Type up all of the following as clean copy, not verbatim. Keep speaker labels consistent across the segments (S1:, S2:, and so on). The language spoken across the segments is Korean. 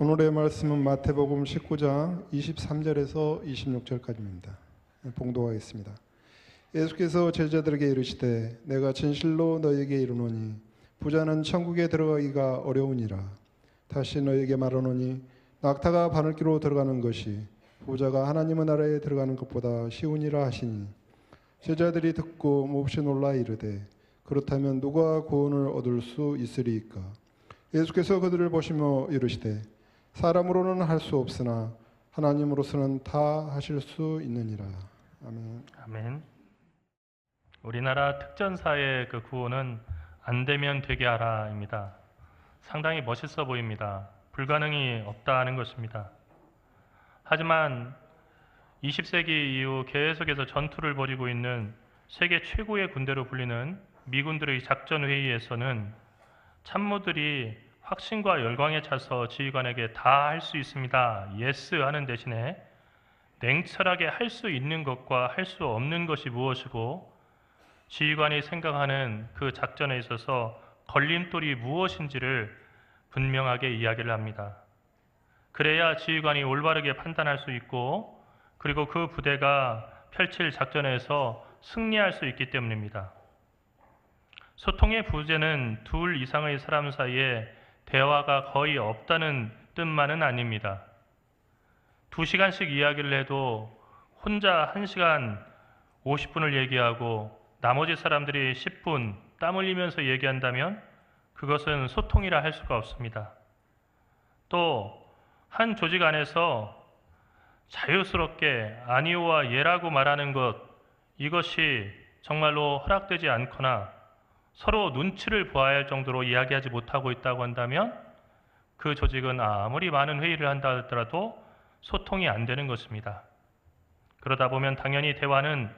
S1: 오늘의 말씀은 마태복음 19장 23절에서 26절까지입니다. 봉독하겠습니다. 예수께서 제자들에게 이르시되 내가 진실로 너희에게 이르노니 부자는 천국에 들어가기가 어려우니라. 다시 너희에게 말하노니 낙타가 바늘귀로 들어가는 것이 부자가 하나님의 나라에 들어가는 것보다 쉬우니라 하시니 제자들이 듣고 몹시 놀라 이르되 그렇다면 누가 구원을 얻을 수 있으리이까. 예수께서 그들을 보시며 이르시되 사람으로는 할 수 없으나 하나님으로서는 다 하실 수 있느니라. 아멘.
S2: 아멘. 우리나라 특전사의 그 구호는 안 되면 되게 하라입니다. 상당히 멋있어 보입니다. 불가능이 없다는 것입니다. 하지만 20세기 이후 계속해서 전투를 벌이고 있는 세계 최고의 군대로 불리는 미군들의 작전회의에서는 참모들이 확신과 열광에 차서 지휘관에게 다 할 수 있습니다. 예스 하는 대신에 냉철하게 할 수 있는 것과 할 수 없는 것이 무엇이고 지휘관이 생각하는 그 작전에 있어서 걸림돌이 무엇인지를 분명하게 이야기를 합니다. 그래야 지휘관이 올바르게 판단할 수 있고 그리고 그 부대가 펼칠 작전에서 승리할 수 있기 때문입니다. 소통의 부재는 둘 이상의 사람 사이에 대화가 거의 없다는 뜻만은 아닙니다. 2시간씩 이야기를 해도 혼자 1시간 50분을 얘기하고 나머지 사람들이 10분 땀 흘리면서 얘기한다면 그것은 소통이라 할 수가 없습니다. 또 한 조직 안에서 자유스럽게 아니오와 예라고 말하는 것, 이것이 정말로 허락되지 않거나 서로 눈치를 보아야 할 정도로 이야기하지 못하고 있다고 한다면 그 조직은 아무리 많은 회의를 한다 하더라도 소통이 안 되는 것입니다. 그러다 보면 당연히 대화는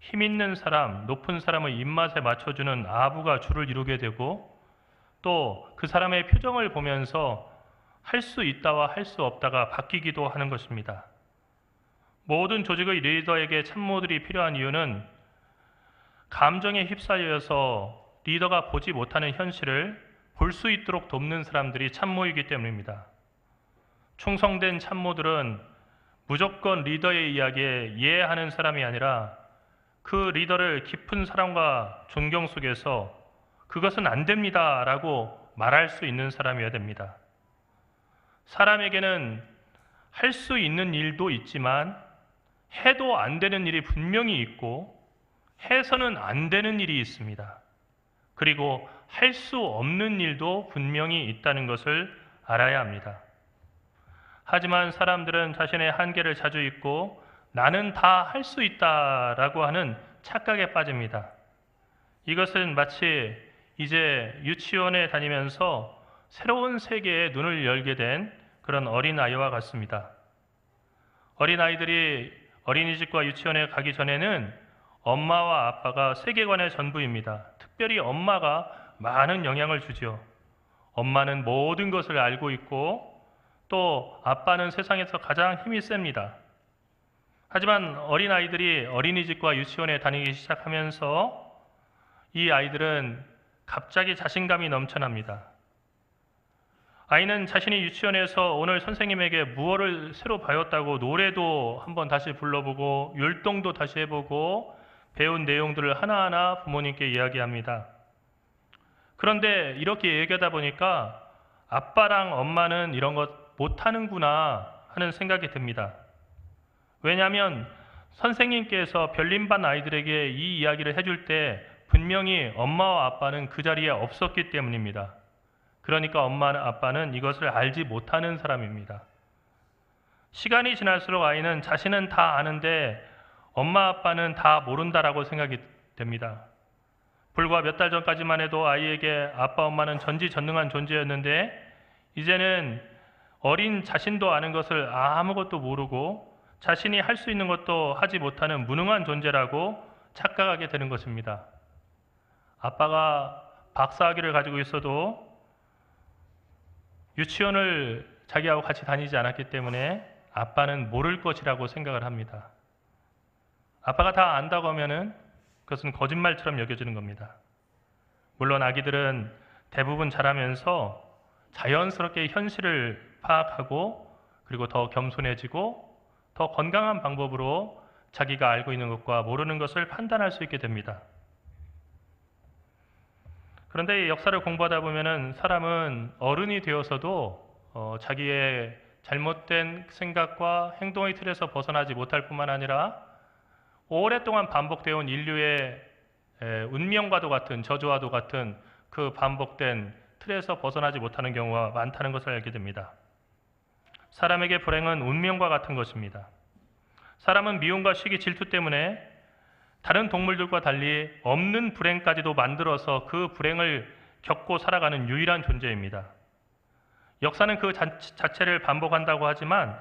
S2: 힘 있는 사람, 높은 사람의 입맛에 맞춰주는 아부가 주를 이루게 되고 또 그 사람의 표정을 보면서 할 수 있다와 할 수 없다가 바뀌기도 하는 것입니다. 모든 조직의 리더에게 참모들이 필요한 이유는 감정에 휩싸여서 리더가 보지 못하는 현실을 볼 수 있도록 돕는 사람들이 참모이기 때문입니다. 충성된 참모들은 무조건 리더의 이야기에 예하는 사람이 아니라 그 리더를 깊은 사랑과 존경 속에서 그것은 안 됩니다 라고 말할 수 있는 사람이어야 됩니다. 사람에게는 할 수 있는 일도 있지만 해도 안 되는 일이 분명히 있고 해서는 안 되는 일이 있습니다. 그리고 할 수 없는 일도 분명히 있다는 것을 알아야 합니다. 하지만 사람들은 자신의 한계를 자주 잊고 나는 다 할 수 있다라고 하는 착각에 빠집니다. 이것은 마치 이제 유치원에 다니면서 새로운 세계에 눈을 열게 된 그런 어린아이와 같습니다. 어린아이들이 어린이집과 유치원에 가기 전에는 엄마와 아빠가 세계관의 전부입니다. 특별히 엄마가 많은 영향을 주죠. 엄마는 모든 것을 알고 있고 또 아빠는 세상에서 가장 힘이 셉니다. 하지만 어린아이들이 어린이집과 유치원에 다니기 시작하면서 이 아이들은 갑자기 자신감이 넘쳐납니다. 아이는 자신이 유치원에서 오늘 선생님에게 무엇을 새로 배웠다고 노래도 한번 다시 불러보고 율동도 다시 해보고 배운 내용들을 하나하나 부모님께 이야기합니다. 그런데 이렇게 얘기하다 보니까 아빠랑 엄마는 이런 것 못하는구나 하는 생각이 듭니다. 왜냐하면 선생님께서 별림반 아이들에게 이 이야기를 해줄 때 분명히 엄마와 아빠는 그 자리에 없었기 때문입니다. 그러니까 엄마, 아빠는 이것을 알지 못하는 사람입니다. 시간이 지날수록 아이는 자신은 다 아는데 엄마, 아빠는 다 모른다라고 생각이 됩니다. 불과 몇 달 전까지만 해도 아이에게 아빠, 엄마는 전지전능한 존재였는데 이제는 어린 자신도 아는 것을 아무것도 모르고 자신이 할 수 있는 것도 하지 못하는 무능한 존재라고 착각하게 되는 것입니다. 아빠가 박사학위를 가지고 있어도 유치원을 자기하고 같이 다니지 않았기 때문에 아빠는 모를 것이라고 생각을 합니다. 아빠가 다 안다고 하면은 그것은 거짓말처럼 여겨지는 겁니다. 물론 아기들은 대부분 자라면서 자연스럽게 현실을 파악하고 그리고 더 겸손해지고 더 건강한 방법으로 자기가 알고 있는 것과 모르는 것을 판단할 수 있게 됩니다. 그런데 이 역사를 공부하다 보면은 사람은 어른이 되어서도 자기의 잘못된 생각과 행동의 틀에서 벗어나지 못할 뿐만 아니라 오랫동안 반복되어 온 인류의 운명과도 같은 저주와도 같은 그 반복된 틀에서 벗어나지 못하는 경우가 많다는 것을 알게 됩니다. 사람에게 불행은 운명과 같은 것입니다. 사람은 미움과 시기, 질투 때문에 다른 동물들과 달리 없는 불행까지도 만들어서 그 불행을 겪고 살아가는 유일한 존재입니다. 역사는 그 자체를 반복한다고 하지만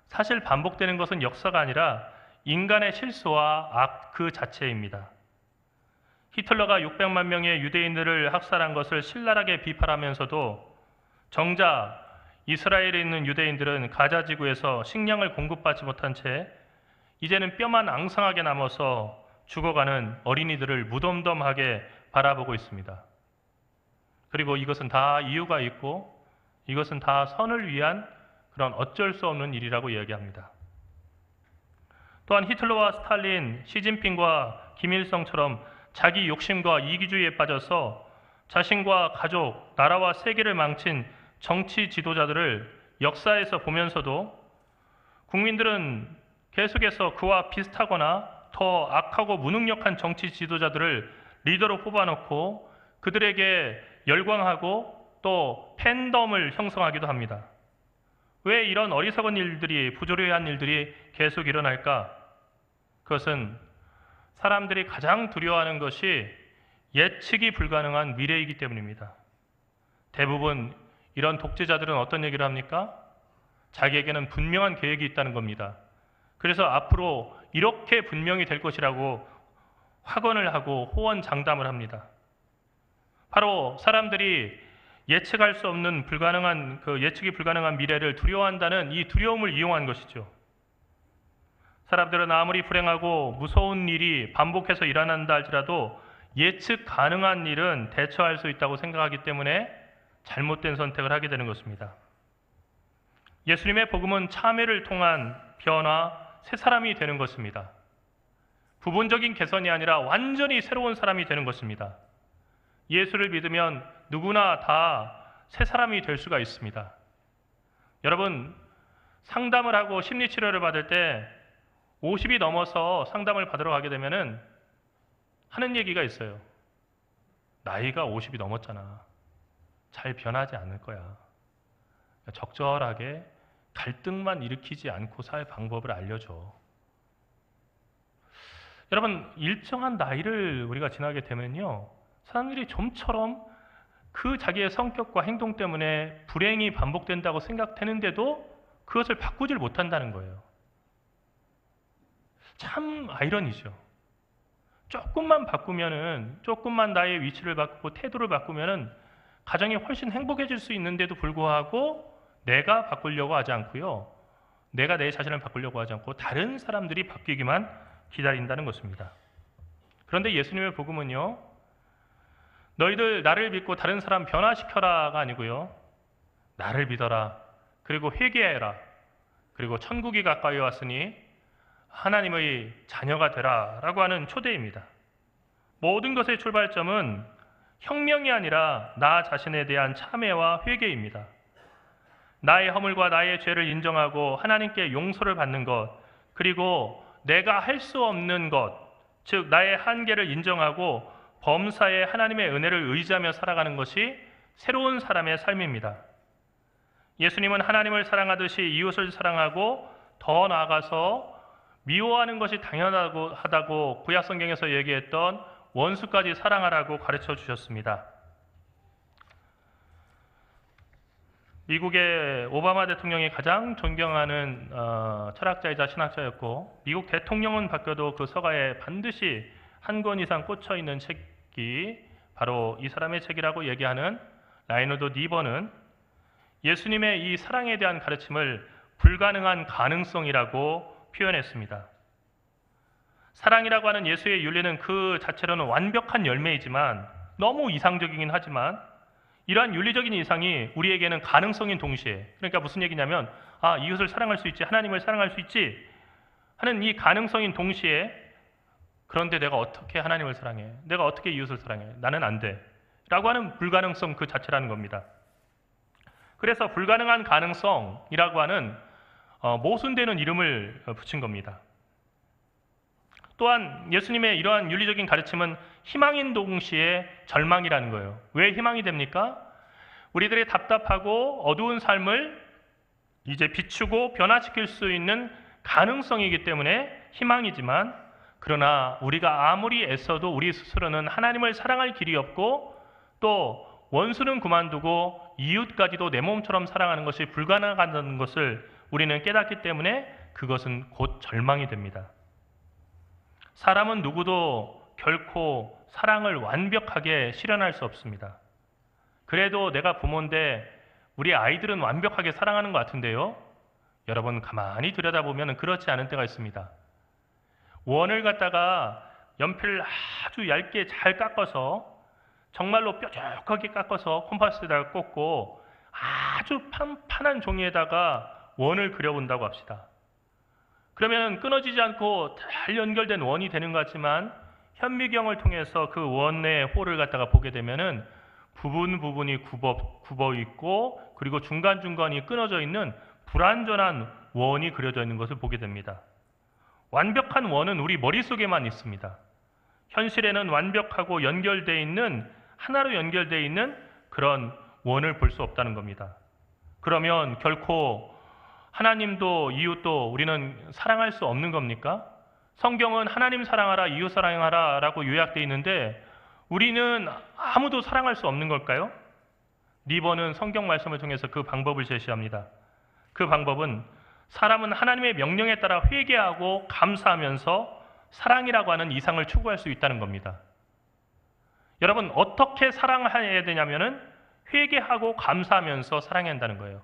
S2: 사실 반복되는 것은 역사가 아니라 인간의 실수와 악 그 자체입니다. 히틀러가 600만 명의 유대인들을 학살한 것을 신랄하게 비판하면서도 정작 이스라엘에 있는 유대인들은 가자 지구에서 식량을 공급받지 못한 채 이제는 뼈만 앙상하게 남아서 죽어가는 어린이들을 무덤덤하게 바라보고 있습니다. 그리고 이것은 다 이유가 있고 이것은 다 선을 위한 그런 어쩔 수 없는 일이라고 이야기합니다. 또한 히틀러와 스탈린, 시진핑과 김일성처럼 자기 욕심과 이기주의에 빠져서 자신과 가족, 나라와 세계를 망친 정치 지도자들을 역사에서 보면서도 국민들은 계속해서 그와 비슷하거나 더 악하고 무능력한 정치 지도자들을 리더로 뽑아놓고 그들에게 열광하고 또 팬덤을 형성하기도 합니다. 왜 이런 어리석은 일들이, 부조리한 일들이 계속 일어날까? 그것은 사람들이 가장 두려워하는 것이 예측이 불가능한 미래이기 때문입니다. 대부분 이런 독재자들은 어떤 얘기를 합니까? 자기에게는 분명한 계획이 있다는 겁니다. 그래서 앞으로 이렇게 분명히 될 것이라고 확언을 하고 호언장담을 합니다. 바로 사람들이 예측할 수 없는 불가능한 예측이 불가능한 미래를 두려워한다는 이 두려움을 이용한 것이죠. 사람들은 아무리 불행하고 무서운 일이 반복해서 일어난다 할지라도 예측 가능한 일은 대처할 수 있다고 생각하기 때문에 잘못된 선택을 하게 되는 것입니다. 예수님의 복음은 참회를 통한 변화, 새 사람이 되는 것입니다. 부분적인 개선이 아니라 완전히 새로운 사람이 되는 것입니다. 예수를 믿으면 누구나 다 새 사람이 될 수가 있습니다. 여러분, 상담을 하고 심리치료를 받을 때 50이 넘어서 상담을 받으러 가게 되면은 하는 얘기가 있어요. 나이가 50이 넘었잖아. 잘 변하지 않을 거야. 적절하게 갈등만 일으키지 않고 살 방법을 알려줘. 여러분, 일정한 나이를 우리가 지나게 되면요, 사람들이 좀처럼 그 자기의 성격과 행동 때문에 불행이 반복된다고 생각되는데도 그것을 바꾸질 못한다는 거예요. 참 아이러니죠. 조금만 바꾸면은, 조금만 나의 위치를 바꾸고 태도를 바꾸면은 가정이 훨씬 행복해질 수 있는데도 불구하고 내가 바꾸려고 하지 않고요, 내가 내 자신을 바꾸려고 하지 않고 다른 사람들이 바뀌기만 기다린다는 것입니다. 그런데 예수님의 복음은요, 너희들 나를 믿고 다른 사람 변화시켜라가 아니고요, 나를 믿어라, 그리고 회개해라, 그리고 천국이 가까이 왔으니 하나님의 자녀가 되라 라고 하는 초대입니다. 모든 것의 출발점은 혁명이 아니라 나 자신에 대한 참회와 회개입니다. 나의 허물과 나의 죄를 인정하고 하나님께 용서를 받는 것, 그리고 내가 할 수 없는 것, 즉 나의 한계를 인정하고 범사에 하나님의 은혜를 의지하며 살아가는 것이 새로운 사람의 삶입니다. 예수님은 하나님을 사랑하듯이 이웃을 사랑하고 더 나아가서 미워하는 것이 당연하다고 구약성경에서 얘기했던 원수까지 사랑하라고 가르쳐 주셨습니다. 미국의 오바마 대통령이 가장 존경하는 철학자이자 신학자였고, 미국 대통령은 바뀌어도 그 서가에 반드시 한 권 이상 꽂혀 있는 책이 바로 이 사람의 책이라고 얘기하는 라이너드 니버는 예수님의 이 사랑에 대한 가르침을 불가능한 가능성이라고 표현했습니다. 사랑이라고 하는 예수의 윤리는 그 자체로는 완벽한 열매이지만, 너무 이상적이긴 하지만 이러한 윤리적인 이상이 우리에게는 가능성인 동시에, 그러니까 무슨 얘기냐면 이웃을 사랑할 수 있지, 하나님을 사랑할 수 있지 하는 이 가능성인 동시에, 그런데 내가 어떻게 하나님을 사랑해? 내가 어떻게 이웃을 사랑해? 나는 안 돼. 라고 하는 불가능성 그 자체라는 겁니다. 그래서 불가능한 가능성이라고 하는 모순되는 이름을 붙인 겁니다. 또한 예수님의 이러한 윤리적인 가르침은 희망인 동시에 절망이라는 거예요. 왜 희망이 됩니까? 우리들의 답답하고 어두운 삶을 이제 비추고 변화시킬 수 있는 가능성이기 때문에 희망이지만, 그러나 우리가 아무리 애써도 우리 스스로는 하나님을 사랑할 길이 없고, 또 원수는 그만두고 이웃까지도 내 몸처럼 사랑하는 것이 불가능하다는 것을 우리는 깨닫기 때문에 그것은 곧 절망이 됩니다. 사람은 누구도 결코 사랑을 완벽하게 실현할 수 없습니다. 그래도 내가 부모인데 우리 아이들은 완벽하게 사랑하는 것 같은데요. 여러분 가만히 들여다보면 그렇지 않은 때가 있습니다. 원을 갖다가 연필을 아주 얇게 잘 깎아서, 정말로 뾰족하게 깎아서 콤파스에다가 꽂고 아주 판판한 종이에다가 원을 그려본다고 합시다. 그러면 끊어지지 않고 잘 연결된 원이 되는 것 같지만, 현미경을 통해서 그 원의 홀을 갖다가 보게 되면은 부분이 굽어 있고, 그리고 중간중간이 끊어져 있는 불완전한 원이 그려져 있는 것을 보게 됩니다. 완벽한 원은 우리 머릿속에만 있습니다. 현실에는 완벽하고 연결되어 있는, 하나로 연결되어 있는 그런 원을 볼 수 없다는 겁니다. 그러면 결코 하나님도 이웃도 우리는 사랑할 수 없는 겁니까? 성경은 하나님 사랑하라, 이웃 사랑하라 라고 요약되어 있는데 우리는 아무도 사랑할 수 없는 걸까요? 리버는 성경 말씀을 통해서 그 방법을 제시합니다. 그 방법은 사람은 하나님의 명령에 따라 회개하고 감사하면서 사랑이라고 하는 이상을 추구할 수 있다는 겁니다. 여러분, 어떻게 사랑해야 되냐면은 회개하고 감사하면서 사랑해야 한다는 거예요.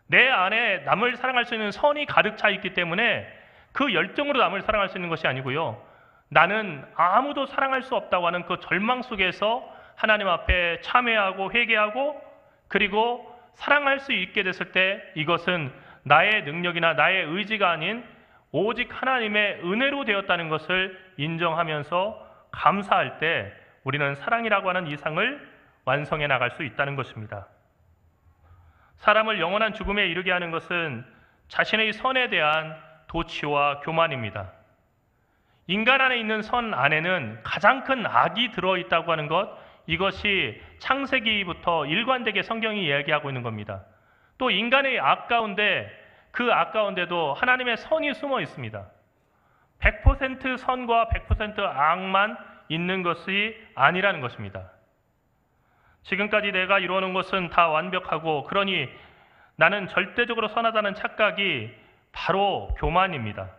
S2: 내 안에 남을 사랑할 수 있는 선이 가득 차 있기 때문에 그 열정으로 남을 사랑할 수 있는 것이 아니고요. 나는 아무도 사랑할 수 없다고 하는 그 절망 속에서 하나님 앞에 참회하고 회개하고, 그리고 사랑할 수 있게 됐을 때 이것은 나의 능력이나 나의 의지가 아닌 오직 하나님의 은혜로 되었다는 것을 인정하면서 감사할 때 우리는 사랑이라고 하는 이상을 완성해 나갈 수 있다는 것입니다. 사람을 영원한 죽음에 이르게 하는 것은 자신의 선에 대한 도취와 교만입니다. 인간 안에 있는 선 안에는 가장 큰 악이 들어있다고 하는 것, 이것이 창세기부터 일관되게 성경이 이야기하고 있는 겁니다. 또 인간의 악 가운데, 그 악 가운데도 하나님의 선이 숨어 있습니다. 100% 선과 100% 악만 있는 것이 아니라는 것입니다. 지금까지 내가 이루어놓은 것은 다 완벽하고, 그러니 나는 절대적으로 선하다는 착각이 바로 교만입니다.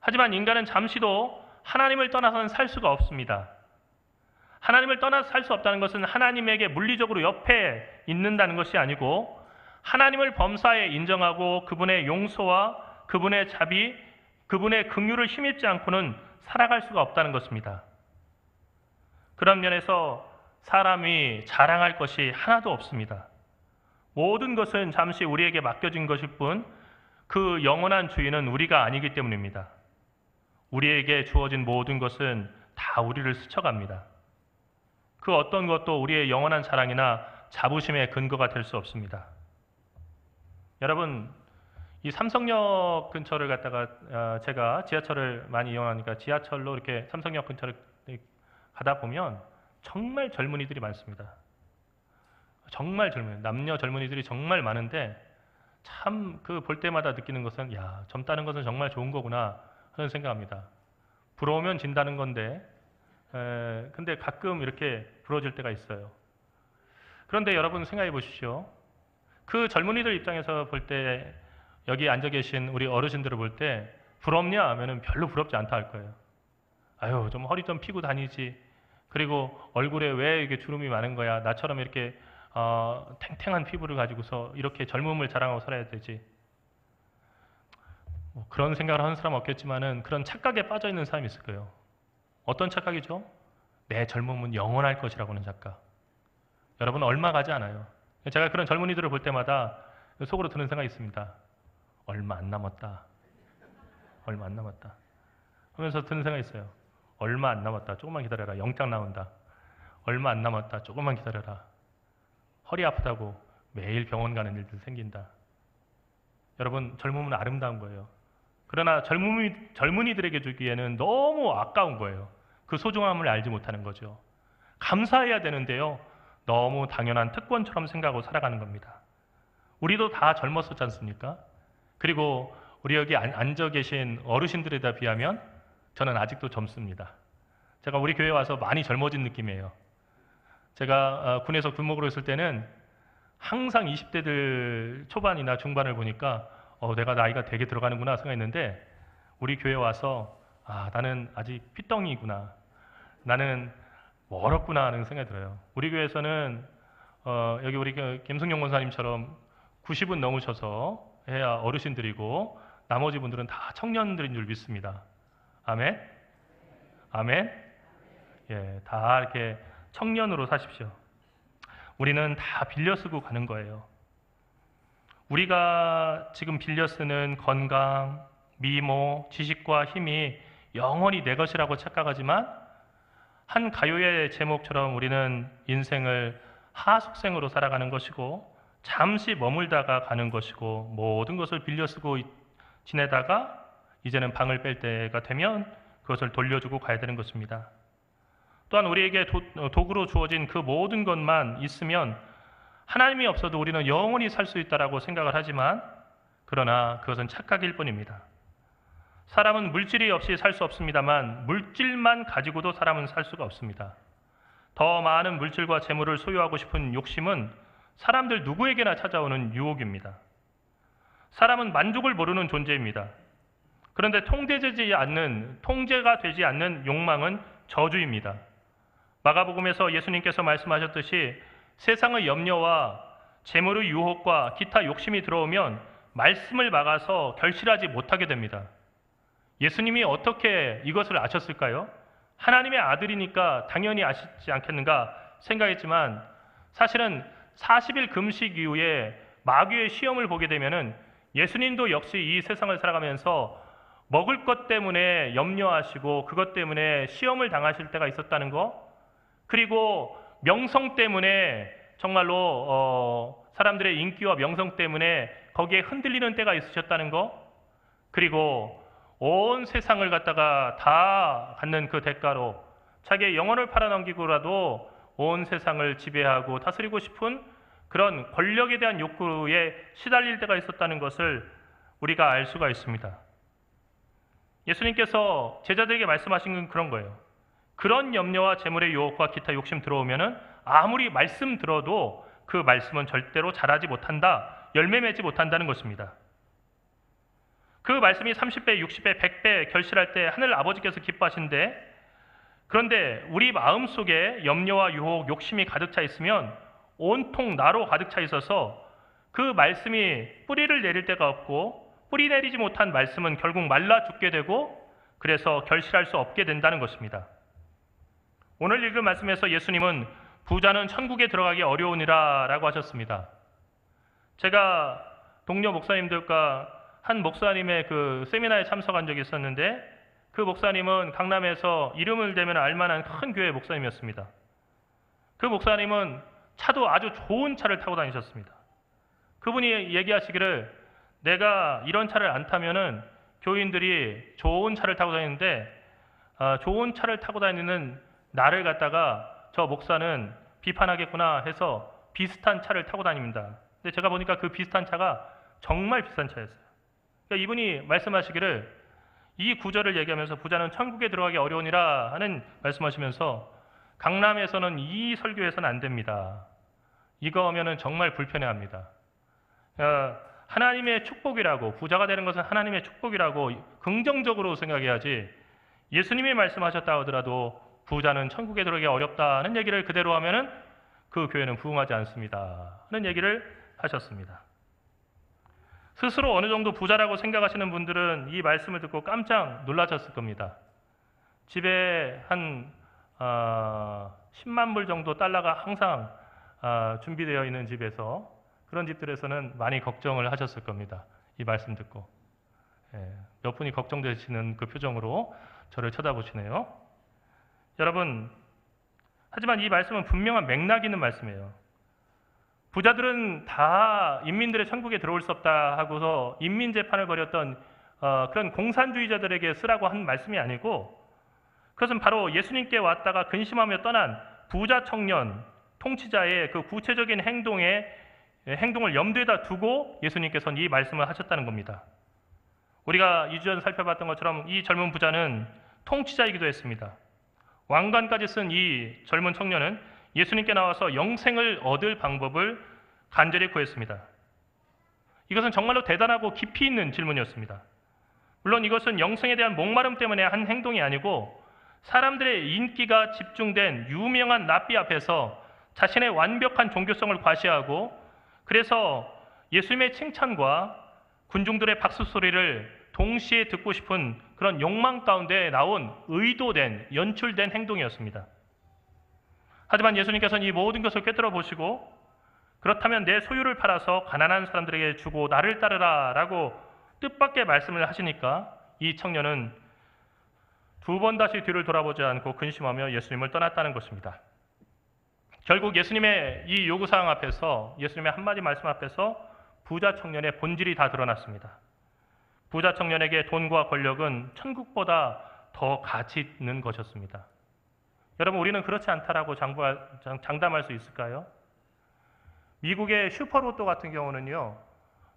S2: 하지만 인간은 잠시도 하나님을 떠나서는 살 수가 없습니다. 하나님을 떠나서 살 수 없다는 것은 하나님에게 물리적으로 옆에 있는다는 것이 아니고, 하나님을 범사에 인정하고 그분의 용서와 그분의 자비, 그분의 긍휼을 힘입지 않고는 살아갈 수가 없다는 것입니다. 그런 면에서 사람이 자랑할 것이 하나도 없습니다. 모든 것은 잠시 우리에게 맡겨진 것일 뿐, 그 영원한 주인은 우리가 아니기 때문입니다. 우리에게 주어진 모든 것은 다 우리를 스쳐갑니다. 그 어떤 것도 우리의 영원한 자랑이나 자부심의 근거가 될 수 없습니다. 여러분, 이 삼성역 근처를 갔다가 제가 지하철을 많이 이용하니까 지하철로 이렇게 삼성역 근처를 가다 보면 정말 젊은이들이 많습니다. 정말 남녀 젊은이들이 정말 많은데, 참 그 볼 때마다 느끼는 것은, 야, 젊다는 것은 정말 좋은 거구나 하는 생각합니다. 부러우면 진다는 건데, 근데 가끔 이렇게 부러질 때가 있어요. 그런데 여러분 생각해 보십시오. 그 젊은이들 입장에서 볼 때, 여기 앉아 계신 우리 어르신들을 볼 때 부럽냐 하면은 별로 부럽지 않다 할 거예요. 아유, 좀 허리 좀 펴고 다니지. 그리고 얼굴에 왜 이게 주름이 많은 거야? 나처럼 이렇게 탱탱한 피부를 가지고서 이렇게 젊음을 자랑하고 살아야 되지. 그런 생각을 하는 사람은 없겠지만은 그런 착각에 빠져 있는 사람이 있을 거예요. 어떤 착각이죠? 내 젊음은 영원할 것이라고 하는 착각. 여러분 얼마 가지 않아요. 제가 그런 젊은이들을 볼 때마다 속으로 드는 생각이 있습니다. 얼마 안 남았다. 얼마 안 남았다. 하면서 드는 생각이 있어요. 얼마 안 남았다. 조금만 기다려라. 영장 나온다. 얼마 안 남았다. 조금만 기다려라. 허리 아프다고 매일 병원 가는 일들 생긴다. 여러분, 젊음은 아름다운 거예요. 그러나 젊은이들에게 주기에는 너무 아까운 거예요. 그 소중함을 알지 못하는 거죠. 감사해야 되는데요. 너무 당연한 특권처럼 생각하고 살아가는 겁니다. 우리도 다 젊었었지 않습니까? 그리고 우리 여기 앉아 계신 어르신들에 비하면 저는 아직도 젊습니다. 제가 우리 교회 와서 많이 젊어진 느낌이에요. 제가 군에서 군목으로 있을 때는 항상 20대들 초반이나 중반을 보니까 내가 나이가 되게 들어가는구나 생각했는데 우리 교회 와서 나는 아직 핏덩이구나. 나는 멀었구나 하는 생각이 들어요. 우리 교회에서는 여기 우리 김승용 권사님처럼 90은 넘으셔서 해야 어르신들이고 나머지 분들은 다 청년들인 줄 믿습니다. 아멘? 아멘? 예, 다 이렇게 청년으로 사십시오. 우리는 다 빌려 쓰고 가는 거예요. 우리가 지금 빌려 쓰는 건강, 미모, 지식과 힘이 영원히 내 것이라고 착각하지만 한 가요의 제목처럼 우리는 인생을 하숙생으로 살아가는 것이고 잠시 머물다가 가는 것이고 모든 것을 빌려 쓰고 지내다가 이제는 방을 뺄 때가 되면 그것을 돌려주고 가야 되는 것입니다. 또한 우리에게 도구로 주어진 그 모든 것만 있으면 하나님이 없어도 우리는 영원히 살 수 있다라고 생각을 하지만 그러나 그것은 착각일 뿐입니다. 사람은 물질이 없이 살 수 없습니다만 물질만 가지고도 사람은 살 수가 없습니다. 더 많은 물질과 재물을 소유하고 싶은 욕심은 사람들 누구에게나 찾아오는 유혹입니다. 사람은 만족을 모르는 존재입니다. 그런데 통제가 되지 않는 욕망은 저주입니다. 마가복음에서 예수님께서 말씀하셨듯이 세상의 염려와 재물의 유혹과 기타 욕심이 들어오면 말씀을 막아서 결실하지 못하게 됩니다. 예수님이 어떻게 이것을 아셨을까요? 하나님의 아들이니까 당연히 아시지 않겠는가 생각했지만 사실은 40일 금식 이후에 마귀의 시험을 보게 되면은 예수님도 역시 이 세상을 살아가면서 먹을 것 때문에 염려하시고 그것 때문에 시험을 당하실 때가 있었다는 거, 그리고 명성 때문에 정말로 사람들의 인기와 명성 때문에 거기에 흔들리는 때가 있으셨다는 거, 그리고 온 세상을 갖다가 다 갖는 그 대가로 자기의 영혼을 팔아넘기고라도 온 세상을 지배하고 다스리고 싶은 그런 권력에 대한 욕구에 시달릴 때가 있었다는 것을 우리가 알 수가 있습니다. 예수님께서 제자들에게 말씀하신 건 그런 거예요. 그런 염려와 재물의 유혹과 기타 욕심 들어오면은 아무리 말씀 들어도 그 말씀은 절대로 자라지 못한다, 열매 맺지 못한다는 것입니다. 그 말씀이 30배, 60배, 100배 결실할 때 하늘 아버지께서 기뻐하시는데, 그런데 우리 마음속에 염려와 유혹, 욕심이 가득 차 있으면 온통 나로 가득 차 있어서 그 말씀이 뿌리를 내릴 데가 없고 뿌리 내리지 못한 말씀은 결국 말라 죽게 되고 그래서 결실할 수 없게 된다는 것입니다. 오늘 읽은 말씀에서 예수님은 부자는 천국에 들어가기 어려우니라 라고 하셨습니다. 제가 동료 목사님들과 한 목사님의 그 세미나에 참석한 적이 있었는데 그 목사님은 강남에서 이름을 대면 알만한 큰 교회 목사님이었습니다. 그 목사님은 차도 아주 좋은 차를 타고 다니셨습니다. 그분이 얘기하시기를 내가 이런 차를 안 타면은 교인들이 좋은 차를 타고 다니는데 좋은 차를 타고 다니는 나를 갖다가 저 목사는 비판하겠구나 해서 비슷한 차를 타고 다닙니다. 근데 제가 보니까 그 비슷한 차가 정말 비싼 차였어요. 그러니까 이분이 말씀하시기를 이 구절을 얘기하면서 부자는 천국에 들어가기 어려우니라 하는 말씀하시면서 강남에서는 이 설교에서는 안 됩니다. 이거 하면은 정말 불편해합니다. 하나님의 축복이라고, 부자가 되는 것은 하나님의 축복이라고 긍정적으로 생각해야지 예수님이 말씀하셨다 하더라도 부자는 천국에 들어가기 어렵다는 얘기를 그대로 하면은 그 교회는 부흥하지 않습니다 하는 얘기를 하셨습니다. 스스로 어느 정도 부자라고 생각하시는 분들은 이 말씀을 듣고 깜짝 놀라셨을 겁니다. 집에 한 10만 불 정도 달러가 항상 준비되어 있는 집에서 그런 집들에서는 많이 걱정을 하셨을 겁니다. 이 말씀 듣고. 몇 분이 걱정되시는 그 표정으로 저를 쳐다보시네요. 여러분, 하지만 이 말씀은 분명한 맥락이 있는 말씀이에요. 부자들은 다 인민들의 천국에 들어올 수 없다 하고서 인민 재판을 벌였던 그런 공산주의자들에게 쓰라고 한 말씀이 아니고, 그것은 바로 예수님께 왔다가 근심하며 떠난 부자 청년 통치자의 그 구체적인 행동을 염두에다 두고 예수님께서는 이 말씀을 하셨다는 겁니다. 우리가 2주 전 살펴봤던 것처럼 이 젊은 부자는 통치자이기도 했습니다. 왕관까지 쓴 이 젊은 청년은 예수님께 나와서 영생을 얻을 방법을 간절히 구했습니다. 이것은 정말로 대단하고 깊이 있는 질문이었습니다. 물론 이것은 영생에 대한 목마름 때문에 한 행동이 아니고 사람들의 인기가 집중된 유명한 랍비 앞에서 자신의 완벽한 종교성을 과시하고, 그래서 예수님의 칭찬과 군중들의 박수 소리를 동시에 듣고 싶은 그런 욕망 가운데 나온 의도된, 연출된 행동이었습니다. 하지만 예수님께서는 이 모든 것을 꿰뚫어 보시고, 그렇다면 내 소유를 팔아서 가난한 사람들에게 주고 나를 따르라 라고 뜻밖의 말씀을 하시니까 이 청년은 두 번 다시 뒤를 돌아보지 않고 근심하며 예수님을 떠났다는 것입니다. 결국 예수님의 이 요구사항 앞에서, 예수님의 한마디 말씀 앞에서 부자 청년의 본질이 다 드러났습니다. 부자 청년에게 돈과 권력은 천국보다 더 가치 있는 것이었습니다. 여러분, 우리는 그렇지 않다라고 장담할 수 있을까요? 미국의 슈퍼로또 같은 경우는요,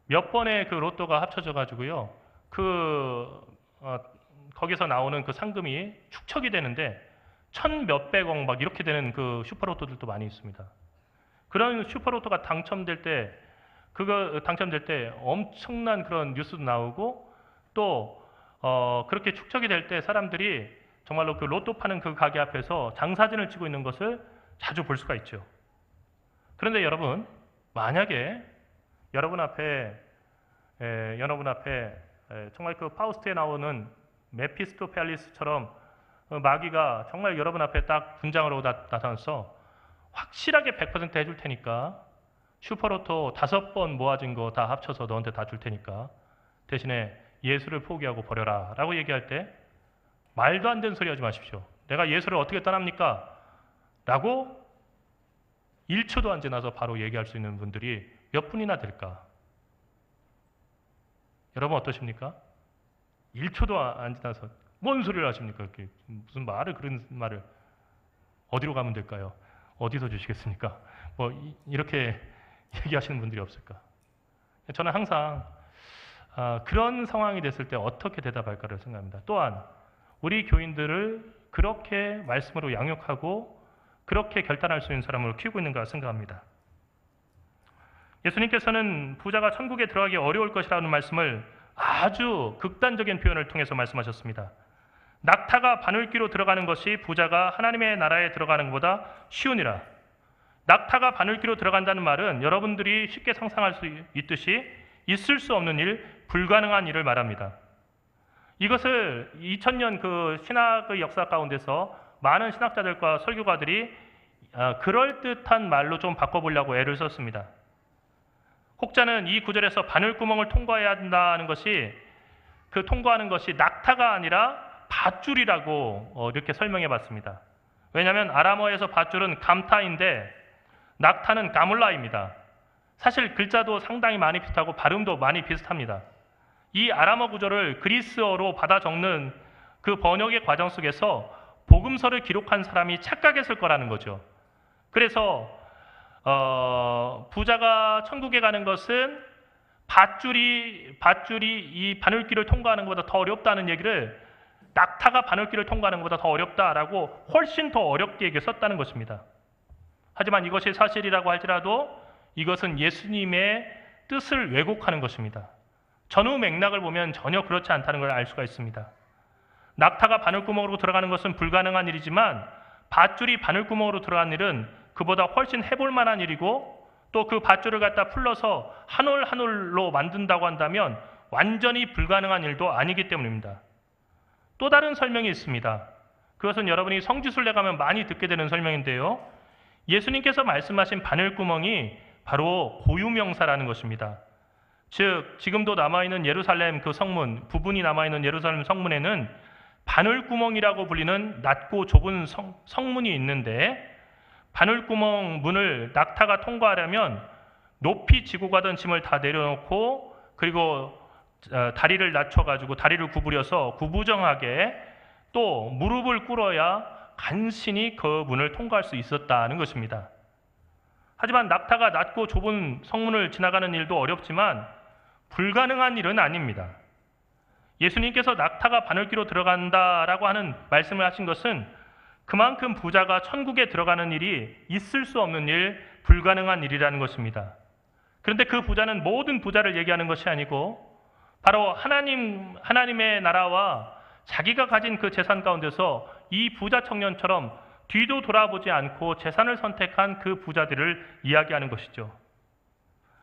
S2: 몇 번의 그 로또가 합쳐져 가지고요, 거기서 나오는 그 상금이 축적이 되는데 1,000몇백억 막 이렇게 되는 그 슈퍼로또들도 많이 있습니다. 그런 슈퍼로또가 당첨될 때 엄청난 그런 뉴스도 나오고, 또 그렇게 축적이 될 때 사람들이 정말로 그 로또 파는 그 가게 앞에서 장사진을 치고 있는 것을 자주 볼 수가 있죠. 그런데 여러분, 만약에 여러분 앞에 정말 그 파우스트에 나오는 메피스토펠리스처럼 마귀가 정말 여러분 앞에 딱 분장으로 나타나서 확실하게 100% 해줄 테니까, 슈퍼로또 5번 모아진 거 다 합쳐서 너한테 다 줄 테니까 대신에 예수를 포기하고 버려라 라고 얘기할 때 말도 안 되는 소리 하지 마십시오. 내가 예수를 어떻게 떠납니까? 라고 1초도 안 지나서 바로 얘기할 수 있는 분들이 몇 분이나 될까? 여러분 어떠십니까? 1초도 안 지나서 뭔 소리를 하십니까? 무슨 그런 말을 어디로 가면 될까요? 어디서 주시겠습니까? 이렇게 얘기하시는 분들이 없을까? 저는 항상 그런 상황이 됐을 때 어떻게 대답할까를 생각합니다. 또한 우리 교인들을 그렇게 말씀으로 양육하고 그렇게 결단할 수 있는 사람으로 키우고 있는가 생각합니다. 예수님께서는 부자가 천국에 들어가기 어려울 것이라는 말씀을 아주 극단적인 표현을 통해서 말씀하셨습니다. 낙타가 바늘귀로 들어가는 것이 부자가 하나님의 나라에 들어가는 것보다 쉬우니라. 낙타가 바늘귀로 들어간다는 말은 여러분들이 쉽게 상상할 수 있듯이 있을 수 없는 일, 불가능한 일을 말합니다. 이것을 2000년 그 신학의 역사 가운데서 많은 신학자들과 설교가들이 그럴듯한 말로 좀 바꿔보려고 애를 썼습니다. 혹자는 이 구절에서 바늘구멍을 통과해야 한다는 것이, 그 통과하는 것이 낙타가 아니라 밧줄이라고 이렇게 설명해 봤습니다. 왜냐하면 아람어에서 밧줄은 감타인데 낙타는 까물라입니다. 사실 글자도 상당히 많이 비슷하고 발음도 많이 비슷합니다. 이 아람어 구절을 그리스어로 받아 적는 그 번역의 과정 속에서 복음서를 기록한 사람이 착각했을 거라는 거죠. 그래서 부자가 천국에 가는 것은 밧줄이 이 바늘길을 통과하는 것보다 더 어렵다는 얘기를, 낙타가 바늘길을 통과하는 것보다 더 어렵다라고 훨씬 더 어렵게 얘기 썼다는 것입니다. 하지만 이것이 사실이라고 할지라도 이것은 예수님의 뜻을 왜곡하는 것입니다. 전후 맥락을 보면 전혀 그렇지 않다는 걸 알 수가 있습니다. 낙타가 바늘구멍으로 들어가는 것은 불가능한 일이지만 밧줄이 바늘구멍으로 들어간 일은 그보다 훨씬 해볼 만한 일이고, 또 그 밧줄을 갖다 풀러서 한 올 한 올로 만든다고 한다면 완전히 불가능한 일도 아니기 때문입니다. 또 다른 설명이 있습니다. 그것은 여러분이 성지순례 가면 많이 듣게 되는 설명인데요. 예수님께서 말씀하신 바늘구멍이 바로 고유명사라는 것입니다. 즉 지금도 남아있는 예루살렘 그 성문, 부분이 남아있는 예루살렘 성문에는 바늘구멍이라고 불리는 낮고 좁은 성문이 있는데, 바늘구멍 문을 낙타가 통과하려면 높이 지고 가던 짐을 다 내려놓고, 그리고 다리를 낮춰가지고 다리를 구부려서 구부정하게 또 무릎을 꿇어야 간신히 그 문을 통과할 수 있었다는 것입니다. 하지만 낙타가 낮고 좁은 성문을 지나가는 일도 어렵지만 불가능한 일은 아닙니다. 예수님께서 낙타가 바늘귀로 들어간다라고 하는 말씀을 하신 것은 그만큼 부자가 천국에 들어가는 일이 있을 수 없는 일, 불가능한 일이라는 것입니다. 그런데 그 부자는 모든 부자를 얘기하는 것이 아니고 바로 하나님의 나라와 자기가 가진 그 재산 가운데서 이 부자 청년처럼 뒤도 돌아보지 않고 재산을 선택한 그 부자들을 이야기하는 것이죠.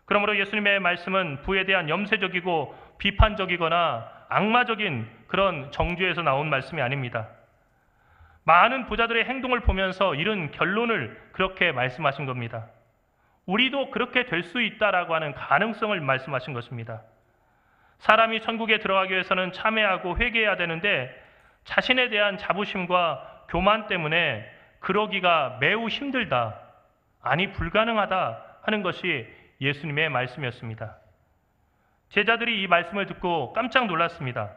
S2: 그러므로 예수님의 말씀은 부에 대한 염세적이고 비판적이거나 악마적인 그런 정죄에서 나온 말씀이 아닙니다. 많은 부자들의 행동을 보면서 이런 결론을 그렇게 말씀하신 겁니다. 우리도 그렇게 될 수 있다라고 하는 가능성을 말씀하신 것입니다. 사람이 천국에 들어가기 위해서는 참회하고 회개해야 되는데 자신에 대한 자부심과 교만 때문에 그러기가 매우 힘들다, 아니 불가능하다 하는 것이 예수님의 말씀이었습니다. 제자들이 이 말씀을 듣고 깜짝 놀랐습니다.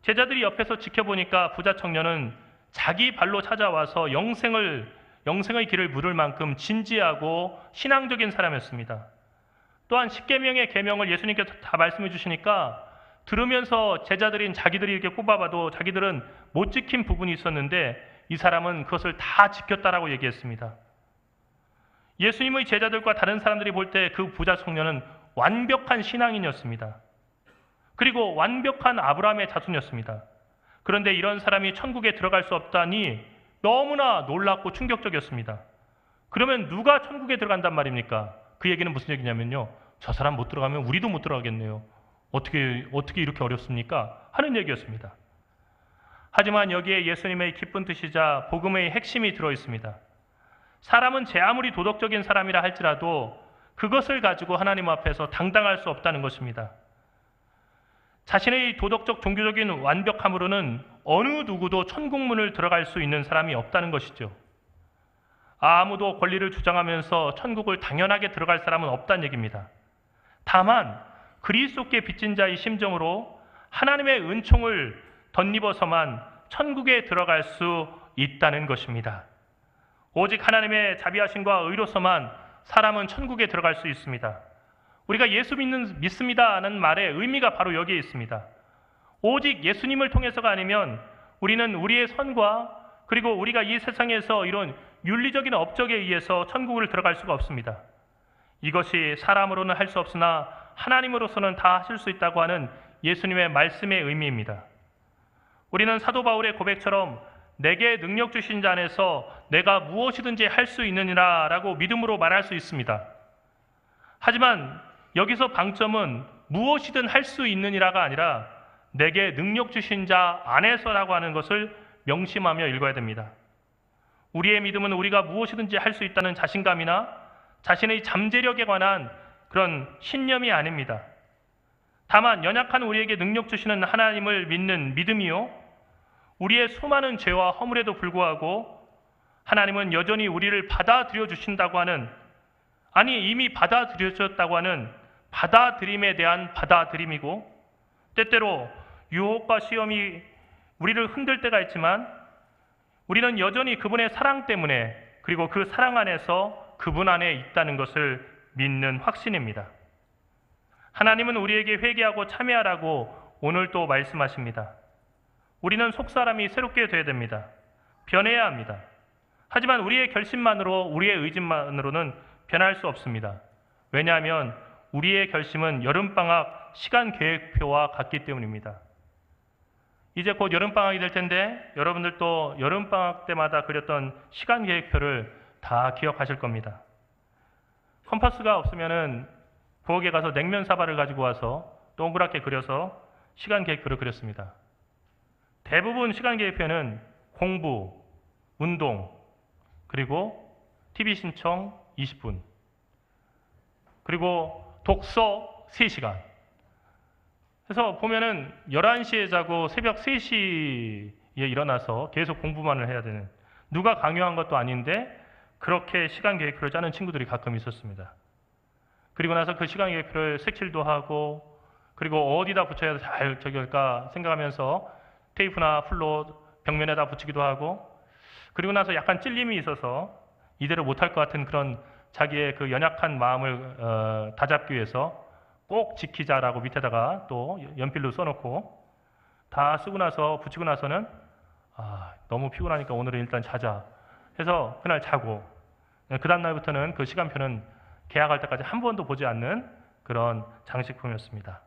S2: 제자들이 옆에서 지켜보니까 부자 청년은 자기 발로 찾아와서 영생의 길을 물을 만큼 진지하고 신앙적인 사람이었습니다. 또한 십계명의 계명을 예수님께서 다 말씀해 주시니까 들으면서 제자들인 자기들이 이렇게 꼽아봐도 자기들은 못 지킨 부분이 있었는데 이 사람은 그것을 다 지켰다라고 얘기했습니다. 예수님의 제자들과 다른 사람들이 볼 때 그 부자 청년은 완벽한 신앙인이었습니다. 그리고 완벽한 아브라함의 자손이었습니다. 그런데 이런 사람이 천국에 들어갈 수 없다니 너무나 놀랍고 충격적이었습니다. 그러면 누가 천국에 들어간단 말입니까? 그 얘기는 무슨 얘기냐면요, 저 사람 못 들어가면 우리도 못 들어가겠네요. 어떻게 이렇게 어렵습니까? 하는 얘기였습니다. 하지만 여기에 예수님의 기쁜 뜻이자 복음의 핵심이 들어 있습니다. 사람은 제 아무리 도덕적인 사람이라 할지라도 그것을 가지고 하나님 앞에서 당당할 수 없다는 것입니다. 자신의 도덕적 종교적인 완벽함으로는 어느 누구도 천국문을 들어갈 수 있는 사람이 없다는 것이죠. 아무도 권리를 주장하면서 천국을 당연하게 들어갈 사람은 없다는 얘기입니다. 다만 그리스도께 빚진 자의 심정으로 하나님의 은총을 덧입어서만 천국에 들어갈 수 있다는 것입니다. 오직 하나님의 자비하심과 의로서만 사람은 천국에 들어갈 수 있습니다. 우리가 예수 믿습니다라는 말의 의미가 바로 여기에 있습니다. 오직 예수님을 통해서가 아니면 우리는 우리의 선과 그리고 우리가 이 세상에서 이런 윤리적인 업적에 의해서 천국을 들어갈 수가 없습니다. 이것이 사람으로는 할 수 없으나 하나님으로서는 다 하실 수 있다고 하는 예수님의 말씀의 의미입니다. 우리는 사도 바울의 고백처럼 내게 능력 주신 자 안에서 내가 무엇이든지 할 수 있느니라 라고 믿음으로 말할 수 있습니다. 하지만 여기서 방점은 무엇이든 할 수 있느니라가 아니라 내게 능력 주신 자 안에서라고 하는 것을 명심하며 읽어야 됩니다. 우리의 믿음은 우리가 무엇이든지 할 수 있다는 자신감이나 자신의 잠재력에 관한 그런 신념이 아닙니다. 다만 연약한 우리에게 능력 주시는 하나님을 믿는 믿음이요, 우리의 수많은 죄와 허물에도 불구하고 하나님은 여전히 우리를 받아들여 주신다고 하는, 아니 이미 받아들여졌다고 하는 받아들임에 대한 받아들임이고, 때때로 유혹과 시험이 우리를 흔들 때가 있지만 우리는 여전히 그분의 사랑 때문에, 그리고 그 사랑 안에서 그분 안에 있다는 것을 믿는 확신입니다. 하나님은 우리에게 회개하고 참회하라고 오늘 또 말씀하십니다. 우리는 속사람이 새롭게 되어야 됩니다. 변해야 합니다. 하지만 우리의 결심만으로, 우리의 의지만으로는 변할 수 없습니다. 왜냐하면 우리의 결심은 여름방학 시간 계획표와 같기 때문입니다. 이제 곧 여름방학이 될 텐데 여러분들도 여름방학 때마다 그렸던 시간 계획표를 다 기억하실 겁니다. 컴파스가 없으면은 부엌에 가서 냉면 사발을 가지고 와서 동그랗게 그려서 시간 계획표를 그렸습니다. 대부분 시간 계획표는 공부, 운동, 그리고 TV 신청 20분, 그리고 독서 3시간. 그래서 보면은 11시에 자고 새벽 3시에 일어나서 계속 공부만을 해야 되는, 누가 강요한 것도 아닌데 그렇게 시간 계획표를 짜는 친구들이 가끔 있었습니다. 그리고 나서 그 시간 계획표를 색칠도 하고, 그리고 어디다 붙여야 잘 적용할까 생각하면서 테이프나 풀로 벽면에다 붙이기도 하고, 그리고 나서 약간 찔림이 있어서 이대로 못할 것 같은 그런 자기의 그 연약한 마음을 다잡기 위해서 꼭 지키자라고 밑에다가 또 연필로 써놓고, 다 쓰고 나서 붙이고 나서는 너무 피곤하니까 오늘은 일단 자자 해서 그날 자고, 그 다음날부터는 그 시간표는 계약할 때까지 한 번도 보지 않는 그런 장식품이었습니다.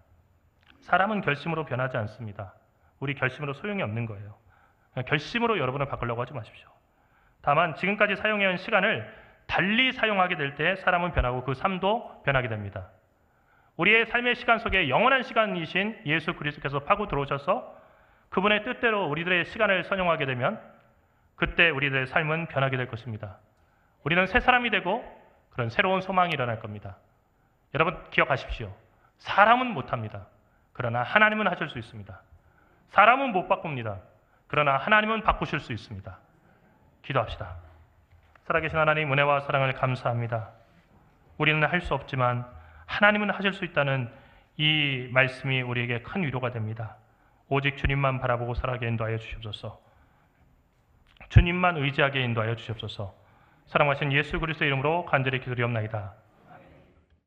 S2: 사람은 결심으로 변하지 않습니다. 우리 결심으로 소용이 없는 거예요. 결심으로 여러분을 바꾸려고 하지 마십시오. 다만 지금까지 사용해온 시간을 달리 사용하게 될 때 사람은 변하고 그 삶도 변하게 됩니다. 우리의 삶의 시간 속에 영원한 시간이신 예수 그리스도께서 파고 들어오셔서 그분의 뜻대로 우리들의 시간을 선용하게 되면 그때 우리들의 삶은 변하게 될 것입니다. 우리는 새 사람이 되고 그런 새로운 소망이 일어날 겁니다. 여러분 기억하십시오. 사람은 못합니다. 그러나 하나님은 하실 수 있습니다. 사람은 못 바꿉니다. 그러나 하나님은 바꾸실 수 있습니다. 기도합시다. 살아계신 하나님, 은혜와 사랑을 감사합니다. 우리는 할 수 없지만 하나님은 하실 수 있다는 이 말씀이 우리에게 큰 위로가 됩니다. 오직 주님만 바라보고 살아가게 인도하여 주시옵소서. 주님만 의지하게 인도하여 주시옵소서. 사랑하신 예수 그리스도의 이름으로 간절히 기도드리옵나이다.